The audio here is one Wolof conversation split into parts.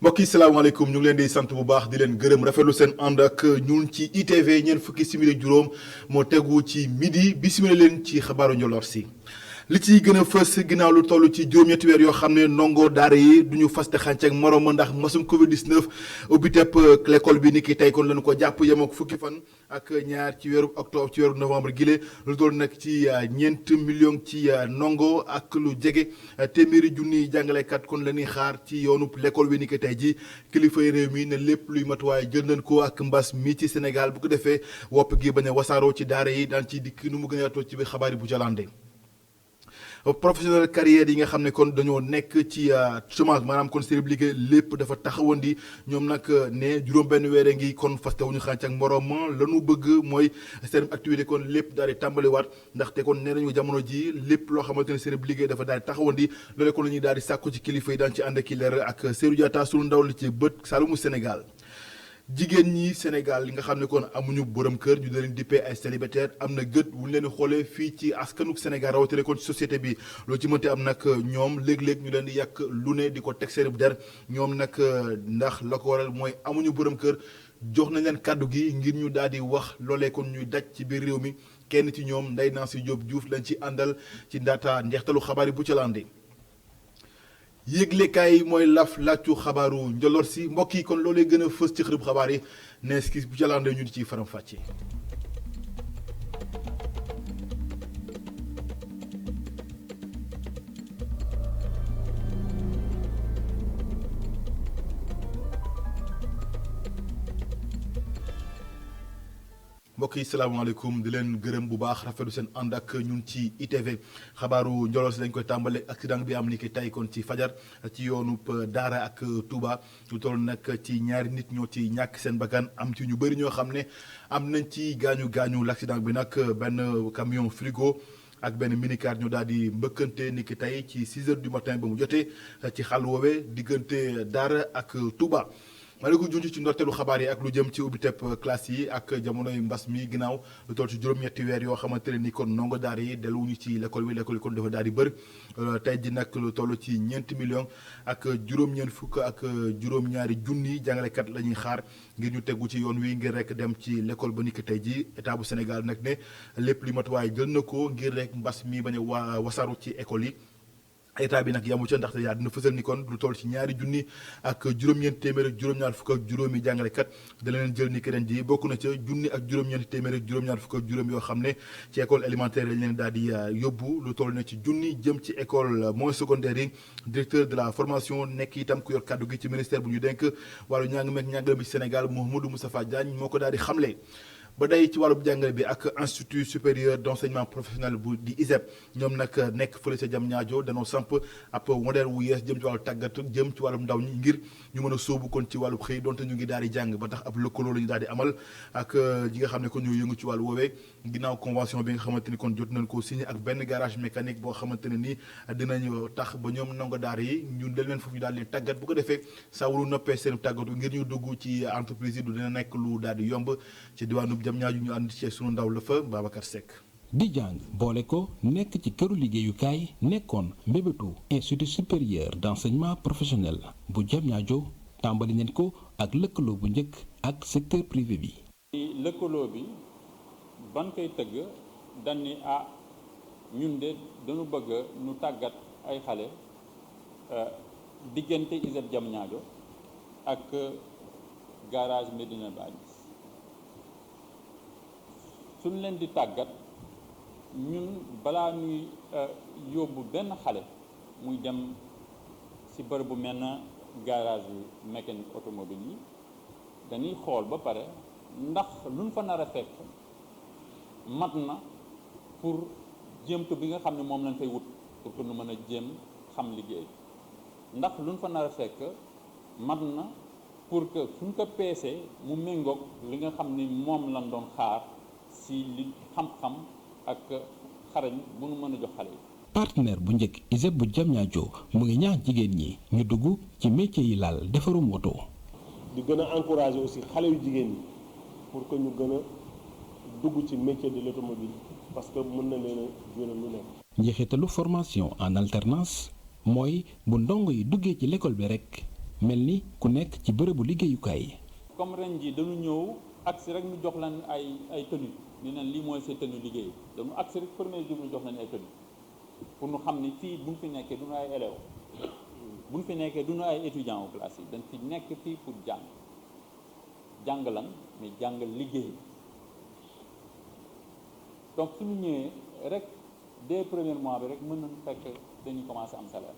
mbokk yi salaamaaleykum ñu ngi leen di sant bu baax di leen gërëm rafetlu seen ànd ak ñun ci ITV ñeent fukki simili juróom moo tegu ci midi bisimila leen ci xabaaru njoloor si li ciy gën a fës ginnaaw lu toll ci juróom-ñetti weer yoo xam ne ndongo daara yi du ñu faste xànc ak morom ndax masum Covid 19 ubbi tepp l'école bi ni ki tey kon lañu ko jàpp yem ak fukki fan ak ñaar ci weeru octobre ci weeru novembre gile lu toll nag ci ñeent million ci ndongo ak lu jege téeméeri junniy jàngalekat kon la ñuy xaar ci yoonu l'école bi ni ki tey ji kilifay réew mi ne lépp luy matuwaay jël nañ ko ak mbas mi ci Sénégal bu ko defee wopp gi bañ a wasaaroo ci daara yi daan ci dikk nu mu gën a yaatoo ci biir xabaar yi bu jalande professionnel carrière yi nga xam ne kon dañoo nekk ci chômage maanaam kon seen liggéey lépp dafa taxawandi ñoom nag ne juróom-benn weer ngi kon faste wuñu xànc ak moroom la ñu bëgg mooy seen activité kon lépp daal di tàmbaliwaat ndaxte kon nee nañu jamono ji lépp loo xamante ne seen liggéey dafa daal di taxawandi loolee kon la ñuy daal di sàkku ci kilifa yi daan ci ànd ak leer ak Seydou Diatta sunu ndaw li ci bët Saloum Sénégal. jigéen ñi Sénégal li nga xam ne kon amuñu borom kër ñu leen dippee ay célibataire am na gët bu ñu leen xoolee fii ci askanu Sénégal rawatina kon ci société bi loo ci mënti am nag ñoom léeg-léeg ñu leen di yàq lu ne di ko teg seen der ñoom nag ndax la ko waral mooy amuñu borom kër jox nañ leen kàddu gi ngir ñu daal di wax loolee kon ñuy daj ci biir réew mi kenn ci ñoom Ndeye Nancy Diop Diouf lañ ci àndal ci ndaata njeextalu xabaar yi bu ca lande yéeglekaay mooy làccu xabaaru njoloor si mbokk yi kon loolee gën a fës ci xërëb xabaar yi nees ki bu jàllandee ñu di ciy faram fàcce mbokk yi salaamaaleykum di leen gërëm bu baax rafetlu seen ànd ak ñun ci ITV xabaaru njoloor si dañ koy tàmbale accident bi am ni ki tey kon ci fajar ci yoonu Daara ak Touba lu toll nag ci ñaari nit ñoo ci ñàkk seen bakkan am ci ñu bëri ñoo xam ne am nañ ci gaañu l'accident bi nag benn camion frigo ak benn minicar ñu daal di mbëkkante ni ki tey ci 6 heures du matin ba mu jotee ci xàll woowee diggante Daara ak Touba. ma ne ko junj ci ndorteelu xabaar yi ak lu jëm ci ubbi tepp classe yi ak jamonoy mbas mi ginnaaw lu toll ci juróom-ñetti weer yoo xamante ne ni kon ndongo daara yi delluwuñu ci l'école yi kon dafa daal di bëri tey ji nag lu toll ci ñeenti millions ak juróom-ñeent fukk ak juróom-ñaari junni jàngalekat la ñuy xaar ngir ñu tegu ci yoon wi ngir rek dem ci l'école ba niki tey ji état bu Sénégal nag ne lépp li matuwaay jël na ko ngir rek mbas mi bañ a wasaru ci école yi. état bi nag yamu ca ndaxte yaa dina fësal ni kon lu toll ci ñaari junni ak juróom-ñeenti téeméer ak juróom-ñaar fukk ak juróomi jàngalekat da leen jël ni ki ren ji bokk na ca junni ak juróom-ñeenti téeméer ak juróom-ñaar fukk ak juróom yoo xam ne ci école élémentaire lañ leen daal di yóbbu lu toll na ci junni jëm ci école moyen secondaire yi directeur de la formation nekk itam ku yor kàddu gi ci ministère bu ñu denk wàllu njàng meek njàngale bi ci Sénégal Mouhamadou Moustapha Diagne moo ko daal di xamle. ba day ci wàllu jàngale bi ak institut supérieur d'enseignement professionnel bu di ISEP ñoom nag nekk fële ca Diamniadio danoo samp ab modèle wu yees jëm ci wàllu tàggat jëm ci wàllum ndaw ñi ngir ñu mën a sóobu kon ci wàllu xëy donte ñu ngi daal di jàng ba tax ab lëkkaloo la ñu daal di amal ak ñi nga xam ne kon ñoo yëngu ci wàllu woowee ginnaaw convention bi nga xamante ni kon jot nañ ko signé ak benn garage mécanique boo xamante ne ni dinañu tax ba ñoom ndongo daara yi ñun del leen foofu ñu daal di tàggat bu ko defee saa wulu noppee seen tàggatu ngir ñu dugg ci entreprise yi du dina nekk lu daal di yomb ci diwaanu Diamniadio ñu ànd ci sunu ndaw la fa Babacar Seck. di jàng boole ko nekk ci këru liggéeyukaay nekkoon mbébétu institut supérieur d'enseignement professionnel bu Diamniadio tàmbali nañ ko ak lëkkaloo bu njëkk ak secteur privé bi. lëkkaloo bi ban koy tëgg dañ ni ñun de dañu bëgg nu tàggat ay xale diggante ISEP Diamniadio ak garage Medina Baye suñ leen di tàggat ñun balaa ñuy yóbbu benn xale muy dem ci bërëb bu mel na garage yu mécanique automobile yi dañuy xool ba pare ndax luñ fa nar a fekk mat na pour jéemtu bi nga xam ne moom lañ fay wut pour que nu mën a jéem xam liggéey ndax luñ fa nar a fekk mat na pour que suñ ko peesee mu méngoog li nga xam ni moom lañ doon xaar si li xam-xam ak xarañ bu nu mën a jox xale yi. partenaire bu njëkk ISEP bu Diamniadio mu ngi ñaax jigéen ñi ñu dugg ci métier yi laal defarum oto. di gën a encourager aussi xale yu jigéen ñi pour que ñu gën a dugg ci métier de l'automobile parce que mën na leen a jural lu nekk. njeexitalu formation en alternance mooy bu ndongo yi duggee ci l'école bi rek mel ni ku nekk ci bërëbu liggéeyukaay. comme ren ji dañu ñëw agsi rek ñu jox leen ay tenue ni leen lii mooy seen tenue liggéey dañu agsi rek premier jour ñu jox leen ay tenue pour ñu xam ni fii bu ñu fi nekkee duñu ay élèves bu ñu fi nekkee duñu ay étudiants au classe yi dañ fi nekk fii pour jàng lan mais jàngal liggéey donc suñu ñëwee rek dès premier mois bi rek mën nañu fekk dañuy commencé am salaire.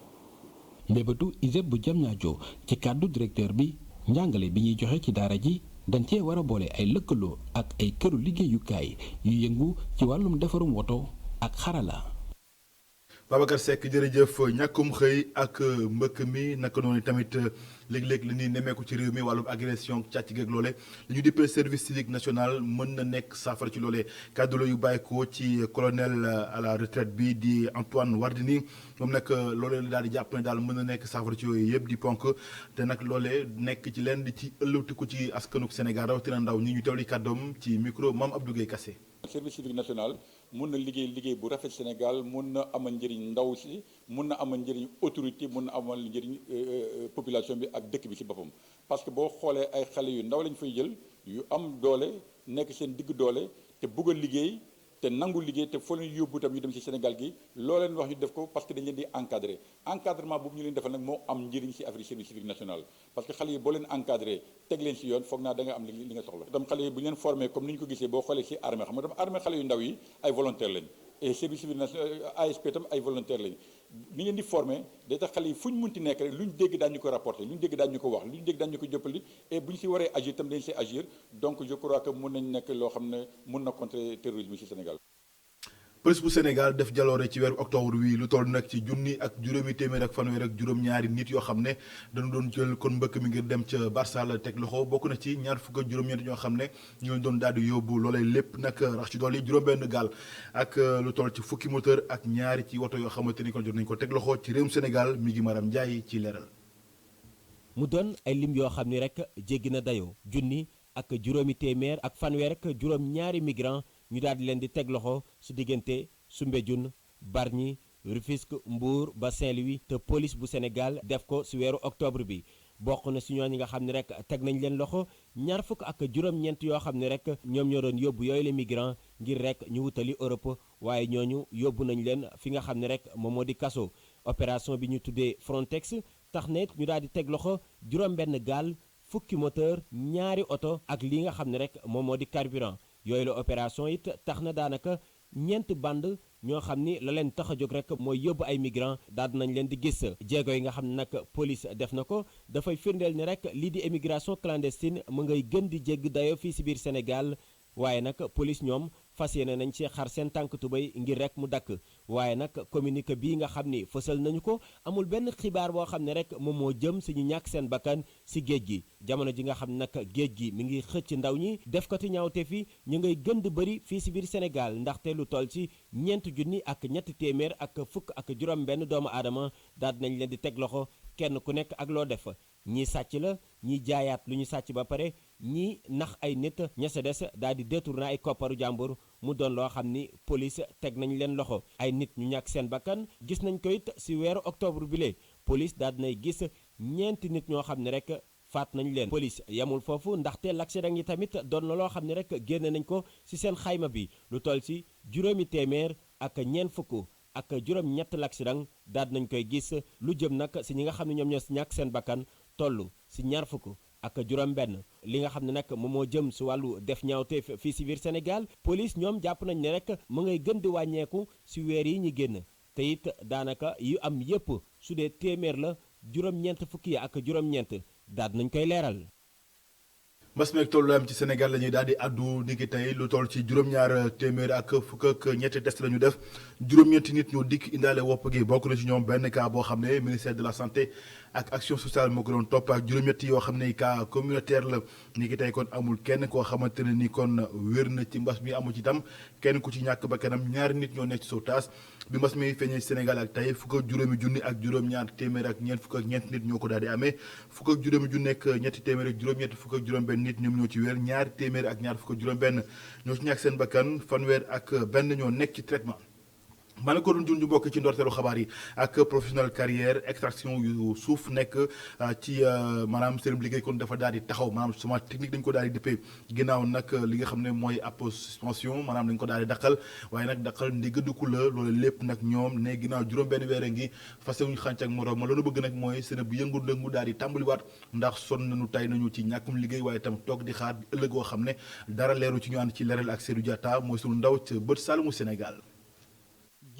mbébétu ISEP bu Diamniadio ci kàddu directeur bi njàngale bi ñuy joxe ci daara ji dañ cee war a boole ay lëkkaloo ak ay këru liggéeyukaay yu yëngu ci wàllum defarum woto ak xarala. Babacar Seck jërëjëf ñàkkum xëy ak mbëkk mi naka noonu tamit léeg-léeg li ñuy nemmeeku ci réew mi wàllum agression càcc geeg loole li ñu dippee service civique national mën na nekk saafara ci loole kàddu la yu bàyyeekoo ci colonel à la retraite bi di Antoine Wardini moom nag loolee daal di jàpp ne daal mën na nekk saafara ci yooyu yëpp di ponk te nag loolee nekk ci leen di ci ëllëgtiku ci askanuk Sénégal rawatina ndaw ñi ñu teewli kàddoom ci micro Mame Abdou Guèye Kassé. service civique national mun na liggéey bu rafet Sénégal mun na amal njëriñ ndaw si mun na amal njëriñ autorité mun na amal njëriñ population bi ak dëkk bi ci boppam parce que boo xoolee ay xale yu ndaw lañ fay jël yu am doole nekk seen digg doole te bëgg a liggéey te nangu liggéey te foo leen yóbbu tam ñu dem ci Sénégal gi loo leen wax ñu def ko parce que dañ leen di encadré encadrement boobu ñu leen defal nag moo am njëriñ ci affaire service civique national parce que xale yi boo leen encadré teg leen ci yoon foog naa da nga am li nga soxla tam xale yi bu ñu leen formé comme ni ñu ko gisee boo xoolee ci armée xam nga tam armée xale yu ndaw yi ay volontaire lañ et service civique national ASP tam ay volontaire lañ ni ngeen di formé day tax xale yi fu ñu munti nekk rek lu ñu dégg daañu ko rapporté lu ñu dégg daañu ko wax lu ñu dégg daañu ko jëppali et bu ñu ci waree agir tam dañ ci agir donc je crois que mun nañ nekk loo xam ne mun na contrer terrorisme ci Sénégal. police bu Sénégal def jaloore ci weeru octobre wi lu toll nag ci junni ak juróomi téeméer ak fanweer ak juróom-ñaari nit yoo xam ne dañu doon jël kon mbëkk mi ngir dem ca Barça la teg loxo bokk na ci ñaar fukk ak juróom-ñeent ñoo xam ne ñoo doon daal di yóbbu loolee lépp nag rax ci dool yi juróom-benn gaal ak lu toll ci fukki moteur ak ñaari ci woto yoo xamante ni kon jot nañu ko teg loxo ci réewum Sénégal mi ngi Maram Ndiaye ci leeral. mu doon ay lim yoo xam ni rek jéggi na dayoo junni ak juróomi téeméer ak fanweer ak juróom-ñaari migrant ñu daal di leen di teg loxo su diggante Soumbédioune Bargny Rufisque Mbour ba Saint-Louis te police bu Sénégal def ko si weeru octobre bi bokk na si ñooñu nga xam ne rek teg nañ leen loxo ñaar fukk ak juróom-ñeent yoo xam ne rek ñoom ñoo doon yóbbu yooyu les migrants ngir rek ñu wutali Europe waaye ñooñu yóbbu nañ leen fi nga xam ne rek moom moo di kaso opération bi ñu tuddee Frontex tax na ñu daal di teg loxo juróom-benn gaal fukki moteur ñaari oto ak li nga xam ne rek moom moo di carburant yooyu la opération it tax na daanaka ñeent band ñoo xam ni la leen tax a jóg rek mooy yóbbu ay migrants daal nañ leen di gis jéego yi nga xam ne nag police def na ko dafay firndeel ni rek lii di émigration clandestine mu ngay gën di jégg dayo fii si biir Sénégal waaye nag police ñoom fas yéene nañ ci xar seen tànk tubéy ngir rek mu dakk waaye nag communiqué bii nga xam ni fësal nañu ko amul benn xibaar boo xam ne rek moom moo jëm si ñu ñàkk seen bakkan si géej gi jamono ji nga xam ne nag géej gi mi ngi xëcc ndaw ñi def ko ti ñaawte fi ñu ngay gën di bëri fii si biir Sénégal ndaxte lu toll ci ñeent junni ak ñetti téeméer ak fukk ak juróom benn doomu aadama daal nañ leen di teg loxo kenn ku nekk ak loo def ñii sàcc la ñii jaayaat lu ñu sàcc ba pare ñii nax ay nit ña sa des daal di détourné ay kopparu jàmbur mu doon loo xam ni police teg nañ leen loxo ay nit ñu ñàkk seen bakkan gis nañ ko it si weeru octobre bi lee police daal dinay gis ñeenti nit ñoo xam ne rek faat nañ leen police yamul foofu ndaxte l'accident yi tamit doon na loo xam ne rek génne nañ ko si seen xayma bi lu toll si juróomi téeméer ak ñeent fukk ak juróom ñett l'accident daal nañ koy gis lu jëm nag si ñi nga xam ne ñoom ñoo si ñàkk seen bakkan toll si ñaar fukk ak juróom benn li nga xam ne nag moom moo jëm si wàllu def ñaawte fii si biir Sénégal police ñoom jàpp nañ ne rek mu ngay gën di wàññeeku si weer yi ñu génn te it daanaka yu am yépp su dee téeméer la juróom-ñeent fukki ak juróom-ñeent daal nañ koy leeral. mbas meeg tolluwaayam ci Sénégal la ñuy daal di addu niki tey lu toll ci juróom-ñaar téeméer ak fukk ak ñetti test la ñu def juróom-ñeenti nit ñoo dikk indaale wopp gi bokk na ci ñoom benn cas boo xam ne ministère de la santé ak action sociale moo ko doon topp ak juróom-ñetti yoo xam ne cas communautaire la niki tey kon amul kenn koo xamante ne ni kon wér na ci mbas mi amu ci itam kenn ku ci ñàkk ba kanam ñaari nit ñoo nekk ci sauvetage bi mbas mi feeñee Sénégal ak tey fukk ak juróomi junni ak juróom-ñaar téeméer ak ñeent fukk ak ñeent nit ñoo ko daal di amee fukk ak juróomi junni ak ñetti téeméer ak juróom-ñetti fukk ak juróom-benn nit ñoom ñoo ci wér ñaari téeméer ak ñaar fukk ak juróom-benn ñoo ci ñàkk seen bakkan fanweer ak benn ñoo nekk ci traitement maa ngi ko doon junj mbokk ci ndorteelu xabaar yi ak professionnel carrière extraction yu suuf nekk ci maanaam seen liggéey kon dafa daal di taxaw maanaam semence technique dañ ko daal di dëppee ginnaaw nag li nga xam ne mooy ab suspension maanaam dañ ko daal di daqal waaye nag daqal ndiggandiku la loolu lépp nag ñoom ne ginnaaw juróom-benn weer ngi fase wuñu xànc ak morom ma loolu bëgg nag mooy seen bu yëngu-dëngu daal di tàmbaliwaat ndax sonn nañu tay nañu ci ñàkkum liggéey waaye itam toog di xaar ëllëg woo xam ne dara leeru ci ñu ànd ci leeral ak Seydou Diatta mooy sunu ndaw ca bët Saloum Sénégal.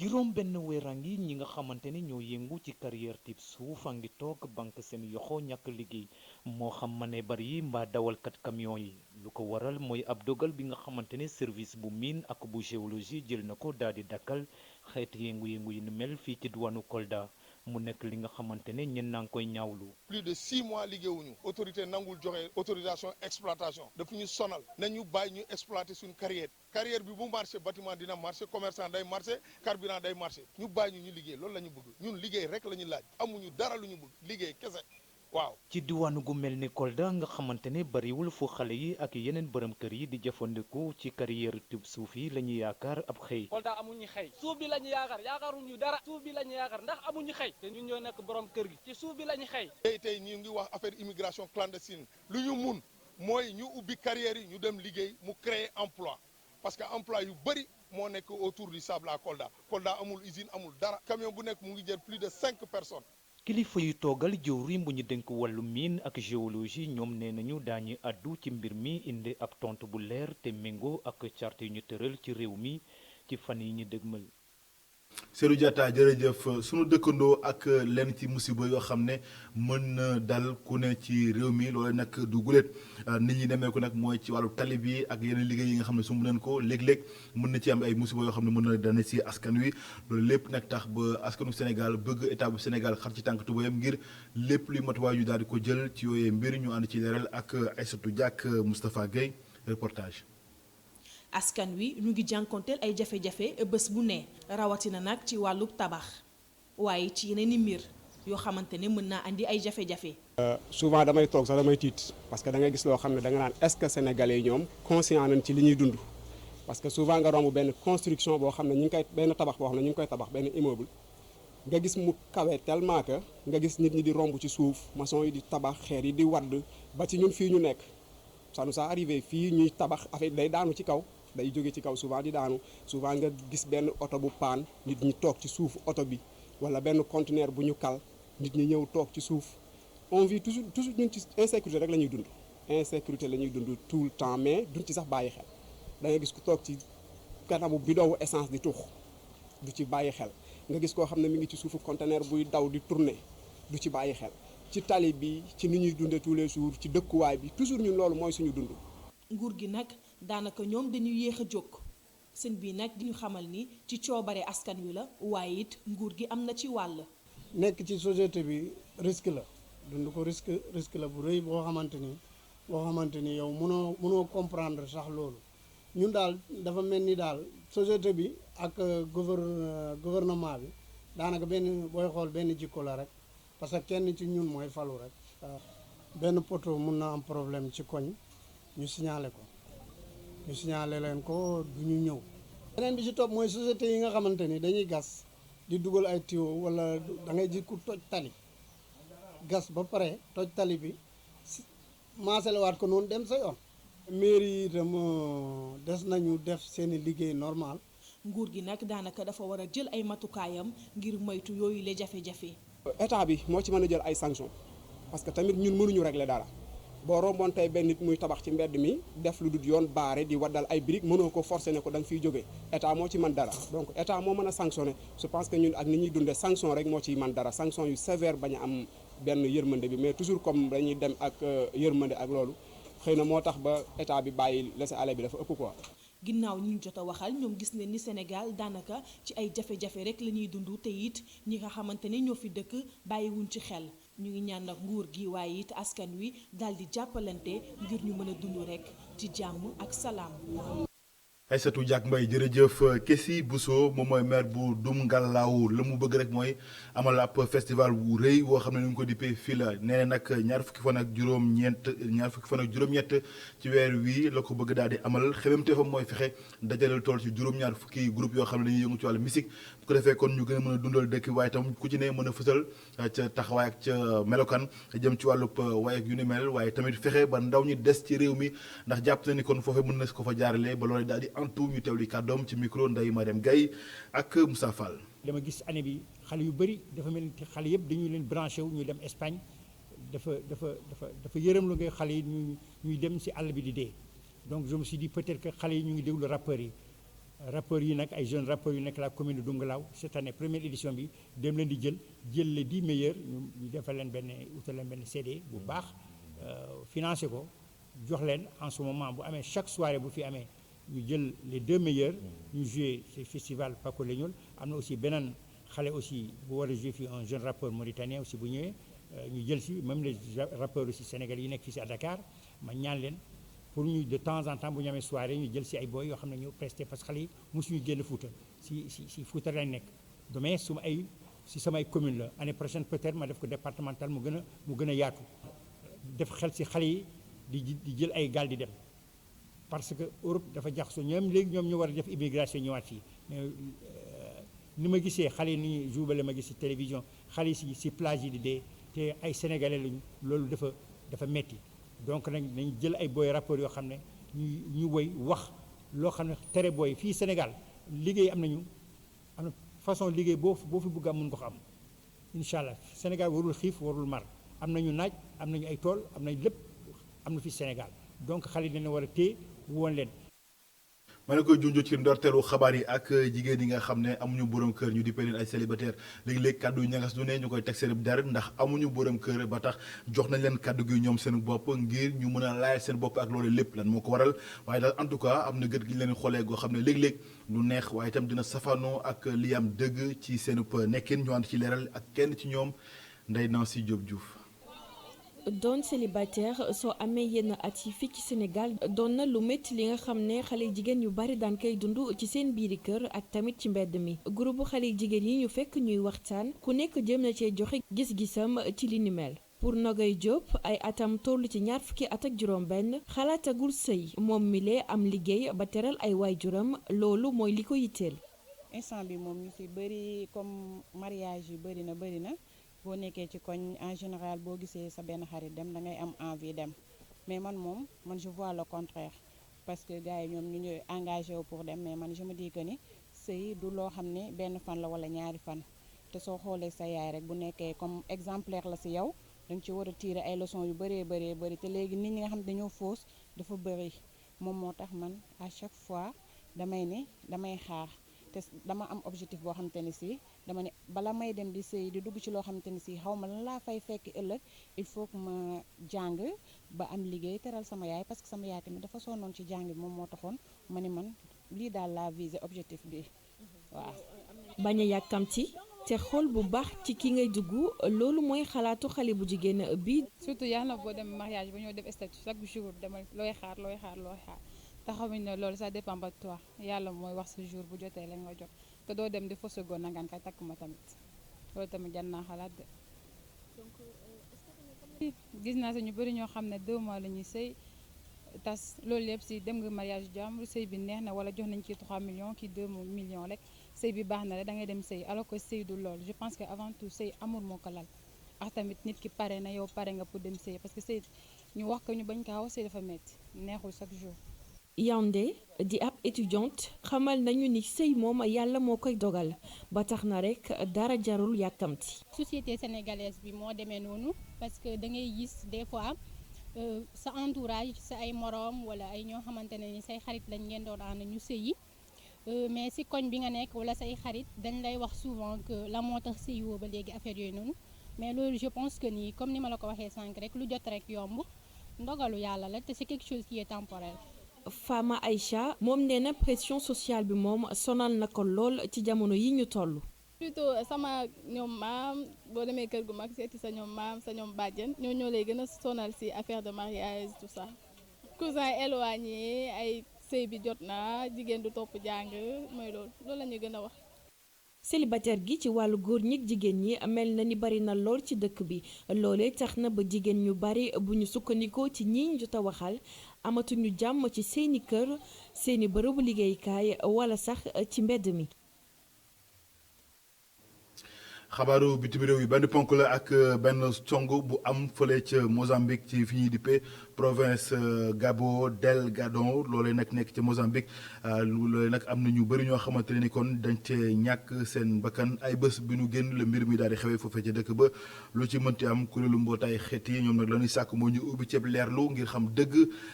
juróom benn weerangi ñi nga xamante ne ñoo yëngu ci carrière type suuf a ngi toog banque seen yoxo ñàkk liggéey moo xam mane bari yi mbaa dawalkat camion yi lu ko waral mooy ab dogal bi nga xamante ne service bu mine ak bu géologie jël na ko daal di dakkal xeeti yëngu-yëngu yi ni mel fii ci diwaanu Kolda mu nekk li nga xamante ne ñen naa ngi koy ñaawlu. plus de 6 mois liggéeyuñu autorité nangul joxe autorisation exploitation dafa ñu sonal nañu bàyyi ñu exploiter suñu carrière bi bu marché bâtiment dina marché commerçant day marché carburant day marché ñu bàyyi ñu liggéey loolu la ñu bëgg ñun liggéey rek la ñu laaj amuñu dara lu ñu bëgg liggéey kese waaw. ci diwaanu gu mel ni Kolda nga xamante ne bariwul fu xale yi ak yeneen bërëm kër yi di jëfandiku ci carrière tube suuf yi la ñuy yaakaar ab xëy. Kolda amuñu xëy suuf bi la ñu yaakaaruñu dara suuf bi la ñu yaakaar ndax amuñu xëy te ñun ñoo nekk borom kër gi ci suuf bi la ñu xëy. tey ñu ngi wax affaire immigration clandestine lu ñu mun mooy ñu ubbi carrière yi ñu dem liggéey mu créer emploi parce que emploi yu bëri moo nekk autour du sable à Kolda amul usine amul dara camion bu nekk mu ngi jël plus de 5 personnes. kilifa yu toogal jëwriñ bu ñu dénk wàllu mine ak géologie ñoom nee nañu daañu àddu ci mbir mi indi ab tontu bu leer te méngoo ak charte yu ñu tëral ci réew mi ci fan yi ñu dëgmal. Seydou Diatta jërëjëf sunu dëkkandoo ak lenn ci musiba yoo xam ne mën na dal ku ne ci réew mi loolu nag du guléet nit ñi demee ko nag mooy ci wàllu tali bi ak yeneen liggéey yi nga xam ne su mu leen ko léeg-léeg mën na ci am ay musiba yoo xam ne mën na dana ci askan wi loolu lépp nag tax ba askanu Sénégal bëgg état bu Sénégal xar ci tànk tubayam ngir lépp luy matuwaay yu daal di ko jël ci yooyee mbir ñu ànd ci leeral ak Aïssatou Diak Moustapha Gueye reportage. askan wi ñu ngi jànkonteel ay jafe-jafe bés bu ne rawatina nag ci wàllu tabax waaye ci yeneen i mbir yoo xamante ne mën naa andi ay jafe-jafe. souvent damay toog sax damay tiit parce que da ngay gis loo xam ne da nga naan est-ce que sénégalais yi ñoom conscient nañ ci li ñuy dund parce que souvent nga romb benn construction boo xam ne ñu ngi koy benn tabax boo xam ne ñu ngi koy tabax benn immeuble nga gis mu kawe tellement que nga gis nit ñi di romb ci suuf maçon yi di tabax xeer yi di wadd ba ci ñun fii ñu nekk ça nous est arrivé fii ñuy tabax affaire day daanu ci kaw. day jóge ci kaw souvent di daanu souvent nga gis benn oto bu paan nit ñi toog ci suuf oto bi wala benn conteneur bu ñu kal nit ñi ñëw toog ci suuf on vit toujours ñun ci insécurité rek la ñuy dund insécurité la ñuy dund tout le temps mais duñ ci sax bàyyi xel da nga gis ku toog ci kanamu bidon essence di tux du ci bàyyi xel nga gis koo xam ne mi ngi ci suufu conteneur buy daw di tourner du ci bàyyi xel ci tali bi ci ni ñuy dundee tous les jours ci dëkkuwaay bi toujours ñun loolu mooy suñu dund. nguur gi nag daanaka ñoom dañuy yéex a jóg seen bii nag di ñu xamal ni ci coobare askan wi la waaye it nguur gi am na ci wàll. nekk ci société bi risque la dund ko risque la bu rëy boo xamante ni yow mënoo comprendre sax loolu ñun daal dafa mel ni daal société bi ak gouvernement bi daanaka benn booy xool benn jikko la rek parce que kenn ci ñun mooy falu rek. benn poto mun na am problème ci koñ. ñu signalé leen ko du ñu ñëw. beneen bi ci topp mooy société yi nga xamante ni dañuy gas di dugal ay tuyau wala da ngay ji ku toj tali gas ba pare toj tali bi maasalewaat ko noonu dem sa yoon. mairie yi itam des nañu def seeni liggéey normal. nguur gi nag daanaka dafa war a jël ay matukaayam ngir moytu yooyu la jafe-jafe. état bi moo ci mën a jël ay sanctions parce que tamit ñun mënuñu régler dara. boo romboon tey benn nit muy tabax ci mbedd mi def lu dul yoon baare di waddal ay briques mënoo ko forcer ne ko da nga fiy jógee état moo ci mën dara donc état moo mën a sanctionner je pense que ñun ak ni ñuy dundee sanction rek moo ciy mën dara sanction yu sévère bañ a am benn yërmande bi mais toujours comme dañuy dem ak yërmande ak loolu xëy na moo tax ba état bi bàyyi laisser-aller bi dafa ëpp quoi. ginnaaw ñi ñu jot a waxal ñoom gis ne ni Sénégal daanaka ci ay jafe-jafe rek la ñuy dund te it ñi nga xamante ne ñoo fi dëkk bàyyiwuñ ci xel. ñu ngi ñaan nag nguur gi waaye it askan wi daal di jàppalante ngir ñu mën a dund rek ci jàmm ak salaam. Aïssatou Diack Mbaye jërëjëf Kessi Bousso moom mooy maire bu Dum Ngalaw la mu bëgg rek mooy amal ab festival bu rëy woo xam ne ñu ngi ko dippee fii la nee na nag ñaar fukki fan ak juróom-ñett ci weer wii la ko bëgg daal di amal xememteefam mooy fexe dajaleel tool ci juróom-ñaar fukki groupe yoo xam ne dañuy yëngu ci wàllu musique bu ko defee kon ñu gën a mën a dundal dëkk waaye tam ku ci ne mën a fësal ca taxawaay ak ca melokaan jëm ci wàllub waay ak yu ni mel waaye tamit fexe ba ndaw ñi des ci réew mi ndax jàpp na ni kon foofee mën na ko fa jaarale ba loolu daal di antu ñu teewli kàddoom ci micro Ndeye Mariam Gaye ak Moussa Fall. dama gis année bi xale yu bëri dafa mel ni xale yëpp dañuy leen branché wu ñu dem Espagne dafa yërëm lu ngay xale yi ñuy dem si àll bi di dee donc je me suis dit peut-être que xale yi ñu ngi déglu rappeurs yi nag ay jeunes rappeurs yu nekk la commune de Doungalaw cette année première édition bi dem leen di jël les 10 meilleurs ñu defal leen utal leen benn CD bu baax financé ko jox leen en ce moment bu amee chaque soirée bu fi amee ñu jël les 2 meilleurs ñu joué ce festival Paco Leñol am na aussi beneen xale aussi bu war a joué fii un jeune rappeur mauritanien aussi bu ñëwee ñu jël si même les rappeurs aussi sénégalais yi nekk fii si à Dakar ma ñaan leen pour ñu de temps en temps bu ñu amee soirée ñu jël si ay boy yoo xam ne ñu presté parce que xale yi mosuñu génn Fouta si Fouta lañ nekk demain si samay commune la année prochaine peut-être ma def ko départemental mu gën a yaatu def xel si xale yi di jël ay gaal di dem parce que Europe dafa jaxasoo ñoom léegi ñoom ñu war a def immigration ñëwaat fii mais ni ma gisee xale yi ni ñu jubale ma gis si télévision xale yi si plage yi di dee te ay sénégalais lañu loolu dafa metti donc nag nañ jël ay booy rapport yoo xam ne ñu woy wax loo xam ne tere booy fii Sénégal liggéey am na façon liggéey boo fi bëgg am mun ko am incha allah Sénégal warul xiif warul mar am nañu naaj am nañu ay tool am nañ lépp am na fii Sénégal donc xale yi dañu war a téye woon leen. ma ne koy junj ci ndorteelu xabaar yi ak jigéen yi nga xam ne amuñu borom kër ñu di leen ay célibataire léegi-léegi kàddu yu ñagas du ne ñu koy teg seen der ndax amuñu borom kër ba tax jox nañ leen kàddu gi ñoom seen bopp ngir ñu mën a laajal seen bopp ak loolu lépp lan moo ko waral waaye daal en tout cas am na gët gi ñu leen xoolee goo xam ne léeg-léeg lu neex waaye itam dina safaanoo ak li am dëgg ci seen nekkin ñu ànd ci leeral ak kenn ci ñoom Ndeye Nancy Diop Diouf. doon célibataire soo amee yenn at yi fii ci Sénégal doon na lu métti li nga xam ne xale jigéen yu bari daan koy dund ci seen biiri kër ak tamit ci mbedd mi groupe xale jigéen yi ñu fekk ñuy waxtaan ku nekk jëm na cee joxe gis-gisam ci li ni mel pour Nogay Diop ay atam toll ci 20 at ak juróom-benn xalaatagul sëy moom mi lee am liggéey ba teral ay waajuram loolu mooy li ko yitteel. instant bi moom ñu ci bëri comme mariage yu bëri na. boo nekkee ci koñ en général boo gisee sa benn xarit dem da ngay am envie dem mais man je vois le contraire parce que gars yi ñoom ñu ngi engagé wu pour dem mais man je me dis que ni sëy du loo xam ne benn fan la wala ñaari fan te soo xoolee sa yaay rek bu nekkee comme exemplaire la ci yow da nga ci war a tirer ay leçons yu bëree te léegi nit ñi nga xam ne dañoo fausse dafa bëri moom moo tax man à chaque fois damay xaar te dama am objectif boo xamante ni si dama ne bala may dem di sëy di dugg ci loo xamante ni si xaw ma lan laa fay fekk ëllëg il faut que ma jàng ba am liggéey teral sama yaay parce que sama yaay tamit dafa sonnoon ci jàng bi moom moo taxoon ma ne man lii daal laa visé objectif bi waaw. bañ a yàkkamti te xool bu baax ci ki ngay dugg loolu mooy xalaatu xale bu jigéen bi. surtout yàlla na boo dem mariage ba ñoo def statut chaque jour demal looy xaar. taxawuñ ne loolu ça dépend pas de toi yàlla mooy wax sa jour bu jotee la nga jot te doo dem di fausse seconde nangaan kay takk ma tamit loolu tamit jan naa xalaat de. gis naa sa ñu bëri ñoo xam ne 2 mois la ñuy sëy tas loolu yëpp si dem nga mariage jàmbur sëy bi neex na wala jox nañ ci 3 millions ki 2 millions rek sëy bi baax na rek da ngay dem sëy alors que sëy du loolu je pense que avant tout sëy amour moo ko lal ak tamit nit ki pare na yow pare nga pour dem sëy parce que sëy ñu wax ko ñu bañ kaa wax sëy dafa metti neexul chaque jour. Yandé di ab étudiante xamal nañu ni sëy moom yàlla moo koy dogal ba tax na rek dara jarul yàkkamti. société sénégalaise bi moo demee noonu parce que da ngay gis des fois sa entourage sa ay moroom wala ay ñoo xamante ne ni say xarit lañ ngeen doon ànd ñu sëyi mais si koñ bi nga nekk wala say xarit dañ lay wax souvent que la moo tax sëyi woo ba léegi affaire yooyu noonu mais loolu je pense que nii comme ni ma la ko waxee sànq rek lu jot rek yomb ndogalu yàlla la te c'est quelque chose qui est temporel. Fama Aïcha moom nee na pression sociale bi moom sonal na ko lool ci jamono yi ñu toll. plutôt sama ñoom maam boo demee kër gu mag seeti sa ñoom maam sa ñoom bàjjen ñoo lay gën a sonal ci affaire de mariage tout ça cousin éloigné ay sëy bi jot na jigéen du topp jàng mooy loolu la ñuy gën a wax. célibataire gi ci wàllu góor ñi ak jigéen ñi mel na ni bari na lool ci dëkk bi loolee tax na ba jigéen ñu bari bu ñu sukkandikoo ci ñi jot a waxal amatuñu jàmm ci seeni kër seeni bërëbu liggéeykaay wala sax ci mbedd mi. xabaaru bitim réew yi benn ponk la ak benn song bu am fële ca Mozambique ci fi ñuy dippee province Cabo Delgado loolee nag nekk ca Mozambique loolee nag am na ñu bëri ñoo xamante ne ni kon dañ cee ñàkk seen bakkan ay bés bi ñu génn la mbir mi daal di xewee foofee ca dëkk ba lu ci mënti am kuréelu mbootaay xeet yi ñoom nag la ñuy sàkk moo ñu ubbi ceeb leerlu ngir xam dëgg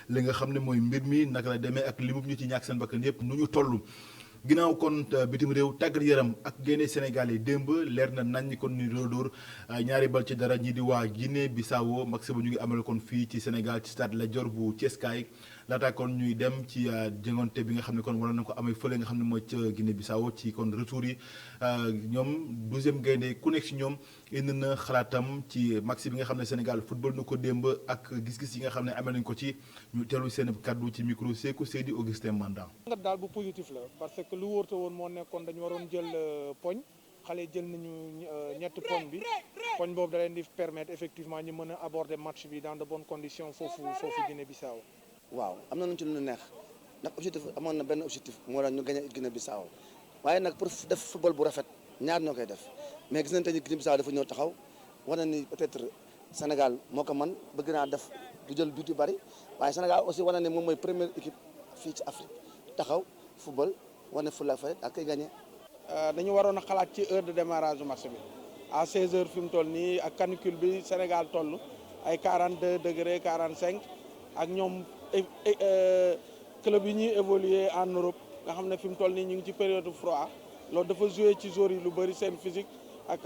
li nga xam ne mooy mbir mi naka la demee ak limub ñu ci ñàkk seen bakkan yépp nu ñu toll. ginnaaw kon bitim réew tàggat yaram ak génne Sénégal yi démb leer na nañ kon ni dóor ñaari bal ci dara ñi di waa Guinée Bissau max ba ñu ngi amal kon fii ci Sénégal ci stade Lat Dior bu Thiès kaay laata kon ñuy dem ci jëngante bi nga xam ne kon waroon na ko amee fële nga xam ne mooy ca Guinée Bissau ci kon retour yi ñoom 12e gaynde ku nekk ci ñoom indi na xalaatam ci max bi nga xam ne Sénégal football na ko démb ak gis-gis yi nga xam ne amee nañ ko ci ñu teelu seen kaddu ci micro Sékou Seydi Augustin Mandan. nga daal bu positif la parce que lu wóorte woon moo nekkoon dañu waroon jël poñ xale jël nañu ñetti poñ bi poñ boobu da leen di permettre effectivement ñu mën a aborder match bi dans de bonnes conditions foofu Guinée Bissau. waaw am na lu ci lu neex ndax objectif amoon na benn objectif moo tax ñu gagné Guinée Bissau waaye nag pour def football bu rafet ñaar ñoo koy def mais gis nañ tey Guinée Bissau dafa ñëw taxaw wane ni peut-être Sénégal moo ko man bëgg naa def du jël but yu bari waaye Sénégal aussi wane ne moom mooy première équipe fii ci Afrique taxaw football wane fulla fayet ak koy gagné. dañu waroon a xalaat ci heure de démarrage du match bi à 16h fi mu toll nii ak canicule bi Sénégal toll ay 42 degré 45 ak ñoom club yi ñuy évoluer en Europe nga xam ne fi mu toll nii ñu ngi ci période froid loolu dafa joué ci joueurs yi lu bëri seen physique ak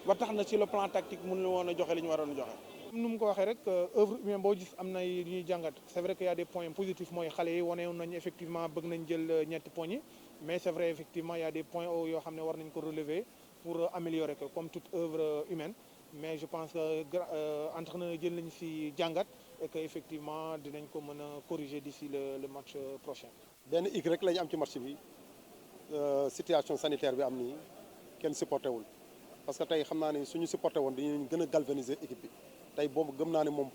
ba tax na sur le plan tactique mënuñu woon a joxe li ñu waroon a joxe. nu mu ko waxee rek œuvre humaine boo gis am na yu ñuy jàngat c'est vrai que y a des points positifs mooy xale yi wane nañ effectivement bëgg nañ jël ñetti points yi mais c'est vrai effectivement y a des points yoo xam ne war nañ ko relever pour améliorer ko comme toute œuvre humaine mais je pense que entraîneur jël nañ ci jàngat et que effectivement dinañ ko mën a corriger d'ici le match prochain. benn hic rek la ñu am ci match bi situation sanitaire bi am nii kenn supporté wul parce que tey xam naa ne suñu supporté woon dañuy gën a galvaniser équipe bi. tey boobu gëm naa ne moom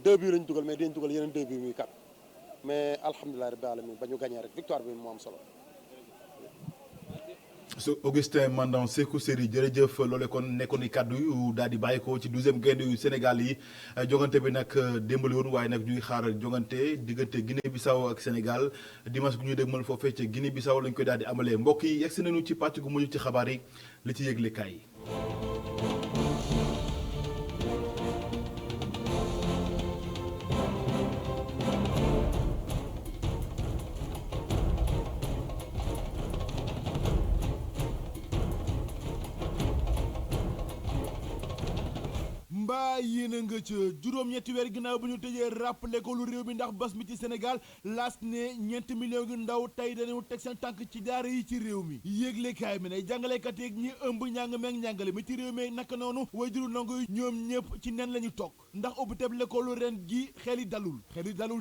2 buts lañ dugal mais dañ dugal yeneen 2 buts muy 4 mais alhamdulilah rabbil alamin ba ñu gagné rek victoire bi moo am solo. Augustin Mandan Sékou Seydi jërëjëf loole kon nekkoon ni kàddu yu daal di bàyyi ko ci 12e gaynde yu Sénégal yi jongante bi nag démbali woon waaye nag ñuy xaar jongante diggante Guinée Bissau ak Sénégal dimanche bu ñuy dégmal foofee ca Guinée Bissau lañ koy daal di amalee mbokk yi yegsi nañu ci pàcc gu mujj ci xabaar yi li ci yëgle kaay yi. mbaa yéen a nga ca juróom-ñetti weer ginnaaw bu ñu tëjee rappelé ko lu réew mi ndax bas mi ci Sénégal laas ne ñeenti millions yu ndaw tey dañu teg seen tànk ci daara yi ci réew mi yéeglekaay mi ne jàngalekat yeeg ñi ëmb njàng meeg njàngale mi ci réew mi naka noonu waajuru ndongo yi ñoom ñëpp ci nen la ñu toog ndax ubbi teb l'école ren gi xel yi dalul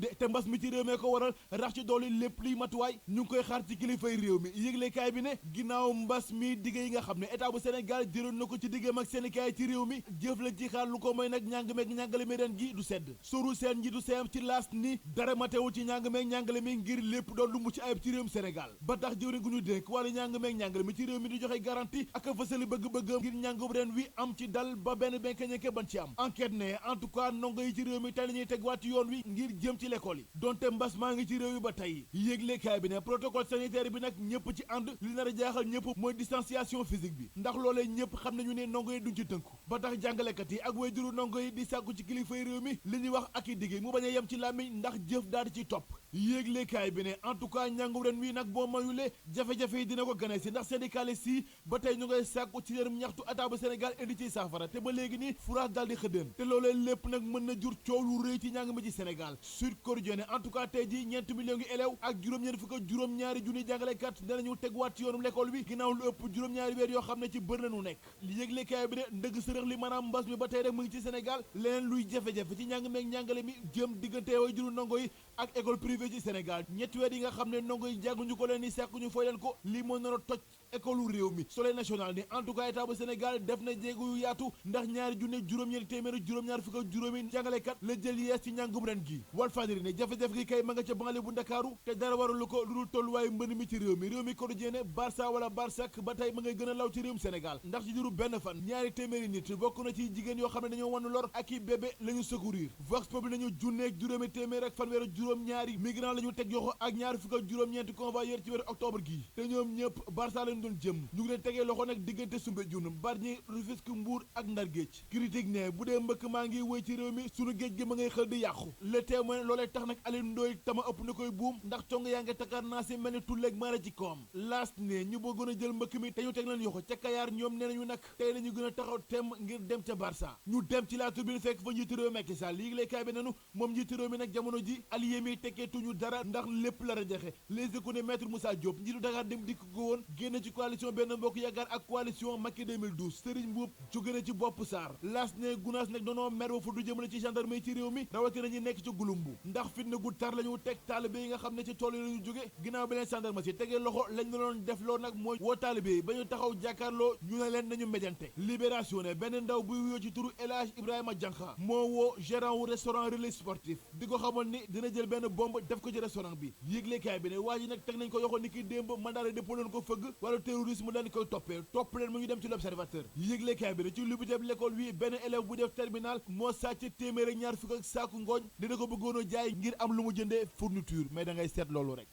de te mbas mi ci réew mi ko waral rax ci dooli lépp liy matuwaay ñu ngi koy xaar ci kilifay réew mi yéeglekaay bi ne ginnaaw mbas mi digg yi nga xam ne état bu Sénégal jëloon na ko ci diggam ak syndicat yi ci réew mi jëf la ci xaar lu ko mooy nag njàng meeg njàngale mi ren gi du sedd suru seen njiitu seem ci laas ni dara matewul ci njàng meeg njàngale mi ngir lépp doon lu mucc ayib ci réewum Sénégal ba tax jëwriñ gu ñu dénk wàllu njàng meeg njàngale mi ci réew mi di joxe garantie ak a fësali bëgg-bëggam ngir njàngum ren wi am ci dal ba benn benkeñeke ban ci am enquête ne en tout cas ndongo yi ci réew mi tey la ñuy tegwaat ci yoon wi ngir jëm ci l'école yi donte mbas maa ngi ci réew yi ba tey yéeglekaay bi ne protocole sanitaire bi nag ñëpp ci ànd li nar a jaaxal ñëpp mooy distanciation physique bi ndax loolee ñëpp xam nañu ne ndongo yi duñ ci tënku ba tax jàngalekat yi ak waajuru ndongo yi di sàkku ci kilifay réew mi li ñuy wax ak i digge mu bañ a yem ci làmmiñ ndax jëf daal di ci topp yéeglekaay bi ne en tout cas njàngum ren wi nag boo mayulee jafe-jafe yi dina ko gane si ndax syndicaliste yi ba tey ñu ngay sàkku ci yërëm ñaxtu état bu Sénégal indi ciy saafara te ba léegi ni furaas daal di xëddeen te loolee lépp nag mën na jur coow lu rëy ci njàng mi ci Sénégal Sud Quotidien ne en tout cas tey ji ñeenti millions ngi élèves ak juróom-ñeent fukk ak juróom-ñaari junniy jàngalekat danañu tegwaat ci yoonu l'école bi ginnaaw lu ëpp juróom-ñaari weer yoo xam ne ci bër nañu nekk yéeglekaay bi ne ndëgg sërëx li maanaam mbas mi ba tey rek mu ngi ci Sénégal leneen luy jafe-jafe ci njàng meeg njàngale mi jëm diggante way juru ndongo yi ak école privée ci Sénégal ñetti weer yi nga xam ne ndongo yi jànguñu ko leen ni sàkku ñu fay leen ko lii moo nar a toj école réew mi Soleil national ni en tout cas état bu Sénégal def na jéego yu yaatu ndax ñaari junne juróom-ñeenti téeméer juróom-ñaar fukk ak juróomi jàngalekat la jël yees ci njàngum ren gi Walf Fadjri ne jafe-jafe gi kay ma nga ca banlieue bu Ndakaaru te dara waralu ko lu dul tolluwaayu mbënd mi ci réew mi quotidien ne Barça wala Barsak ba tey ma ngay gën a law ci réewum Sénégal ndax ci diiru benn fan ñaari téeméeri nit bokk na ci jigéen yoo xam ne dañoo wann lor ak i bébé la ñu secourir Vox Populi nañu junneeg juróomi téeméer ak fanweer ak juróom-ñaari migrant la ñu teg yoxo ak ñaari fukk ak juróom-ñeenti convoyeur ci weeru octobre gii te ñoom ñëpp Barça lañu doon jëm ñu ngi leen tegee loxo nag diggante Soumbédioune Bargny Rufisque Mbour ak Ndar Géej critique ne bu dee mbëkk maa ngi wëy ci réew mi sunu géej gi ma ngay xël di yàqu Le Témoin loolee tax nag Alioune Ndoye tama ëpp na koy buum ndax cong yaa ngi takar naa si mel ni tulleeg maara ci koom laas ne ñu bëggoon a jël mbëkk mi te ñu teg leen yoxo ca Kayaar ñoom nee nañu nag tey la ñu gën a taxaw temm ngir dem ca Barça ñu dem ci La Tribune fekk fa njiitu réew Macky Sall léegi lay kaay bi nenu moom njiitu réew mi nag jamono ji allié mi tekkeetuñu dara ndax lépp la rajaxe Les Échos ne Maître Moussa Diop njiitu Dakar dem dikk ko woon génn ci coalition Benno Bokk Yaakaar ak coalition Macky 2012 Serigne Mboup jóge na ci bopp Sarr laas ne gunaas nag doonoo mer ba fu du jëmale ci gendarmerie ci réew mi rawatina ñi nekk ci gulumbu ndax fitna gu tar la ñu teg taalibe yi nga xam ne ci tool yi la ñu jóge ginnaaw bi leen gendarme si tegee loxo lañ doon def loo nag mooy woo taalibe yi ba ñu taxaw jàkkaarloo ñu ne leen nañu méjante libération ne benn ndaw buy wuyoo ci turu El Hadj Ibrahima Diankha moo woo gérant wu restaurant Relais sportif di ko xamal ni dina jël benn bombe def ko ci restaurant bi yëglekaay bi ne waa ji nag teg nañ ko yoxo ni ki démb mandat de dépôt leen ko fëgg wala terrorisme dañ koy toppee topp leen mu ñu dem ci l'observateur yëglekaay bi ne ci lubiteb l'école bi benn élève bu def terminal moo sàcc téeméer ak ñaar fukk ak saaku ngooñ dina ko bëggoon a jaay ngir am lu mu jëndee fourniture mais da ngay seet loolu rek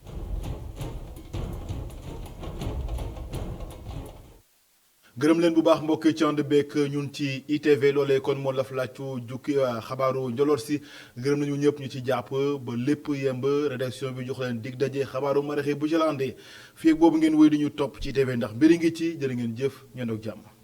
gërëm leen bu baax mbokk ci ànd beek ñun ci ITV loolee kon moo laf laajtu jukki xabaaru njoloor si gërëm nañu ñëpp ñu ci jàpp ba lépp yemb rédaction bi jox leen dig daje xabaaru maraxi bu jëlaandee fii ak boobu ngeen wéy di ñu topp ci ITV ndax mbiri ngi ci jërë ngeen jëf ñeen ak jàmm